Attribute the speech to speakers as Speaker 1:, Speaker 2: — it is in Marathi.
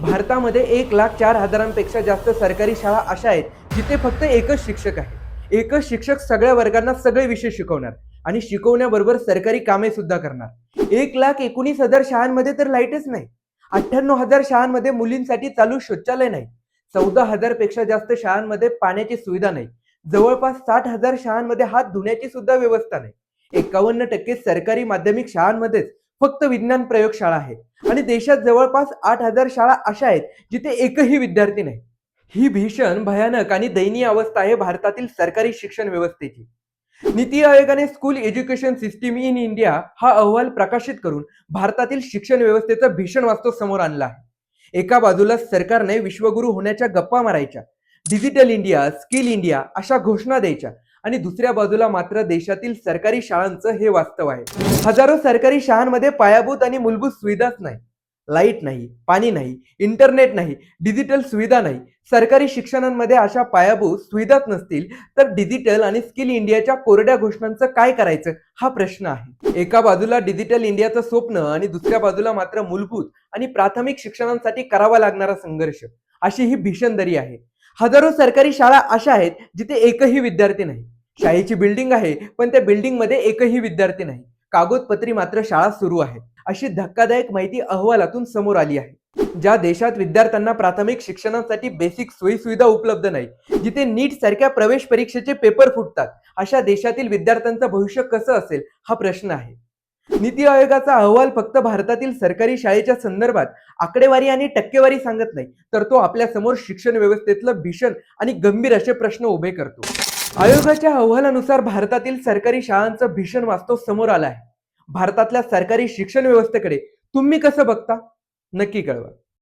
Speaker 1: भारतामध्ये 1,04,000पेक्षा जास्त सरकारी शाळा अशा आहेत जिथे फक्त एकच शिक्षक आहे। एकच शिक्षक सगळ्या वर्गांना सगळे विषय शिकवणार आणि शिकवण्याबरोबर सरकारी कामे सुद्धा करणार। 1,19,000 शाळांमध्ये तर लाईटच नाही। 98,000 शाळांमध्ये मुलींसाठी चालू शौचालय नाही। 14,000 पेक्षा जास्त शाळांमध्ये पाण्याची सुविधा नाही। जवळपास 60,000 शाळांमध्ये हात धुण्याची सुद्धा व्यवस्था नाही। 51% सरकारी माध्यमिक शाळांमध्येच फक्त विज्ञान प्रयोगशाळा आहे आणि देशात जवळपास 8,000 शाळा अशा आहेत जिथे एकही विद्यार्थी नाही। ही भीषण, भयानक आणि दयनीय अवस्था आहे भारतातील सरकारी शिक्षण व्यवस्थेची। नीती आयोगाने school education system in India हा अहवाल प्रकाशित करून भारतातील शिक्षण व्यवस्थेचा भीषण वास्तव समोर आणला आहे। एका बाजूला सरकारने विश्वगुरू होण्याच्या गप्पा मारायच्या, डिजिटल इंडिया, स्किल इंडिया अशा घोषणा द्यायच्या आणि दुसऱ्या बाजूला मात्र देशातील सरकारी शाळांचं हे वास्तव आहे। हजारो सरकारी शाळांमध्ये पायाभूत आणि मूलभूत सुविधाच नाही। लाईट नाही, पाणी नाही, इंटरनेट नाही, डिजिटल सुविधा नाही। सरकारी शिक्षणांमध्ये अशा पायाभूत सुविधाच नसतील तर डिजिटल आणि स्किल इंडियाच्या कोरड्या घोषणांचं काय करायचं हा प्रश्न आहे। एका बाजूला डिजिटल इंडियाचं स्वप्न आणि दुसऱ्या बाजूला मात्र मूलभूत आणि प्राथमिक शिक्षणांसाठी करावा लागणारा संघर्ष, अशी ही भीषण दरी आहे। हजारो सरकारी शाळा अशा आहेत जिथे एकही विद्यार्थी नाही। शाळेची बिल्डिंग आहे पण त्या बिल्डिंग मध्ये एकही विद्यार्थी नाही। कागदपत्री मात्र शाळा सुरू आहे, अशी धक्कादायक माहिती अहवालातून समोर आली आहे। ज्या देशात विद्यार्थ्यांना प्राथमिक शिक्षणासाठी बेसिक सोयीसुविधा उपलब्ध नाही, जिथे नीट सारख्या प्रवेश परीक्षेचे पेपर फुटतात, अशा देशातील विद्यार्थ्यांचं भविष्य कसं असेल हा प्रश्न आहे। नीती आयोगाचा अहवाल फक्त भारतातील सरकारी शाळेच्या संदर्भात आकडेवारी आणि टक्केवारी सांगत नाही, तर तो आपल्या समोर शिक्षण व्यवस्थेतलं भीषण आणि गंभीर असे प्रश्न उभे करतो। आयोगाच्या अहवालानुसार भारतातील सरकारी शाळांचं भीषण वास्तव समोर आलं आहे। भारतातल्या सरकारी शिक्षण व्यवस्थेकडे तुम्ही कसं बघता? नक्की कळवा।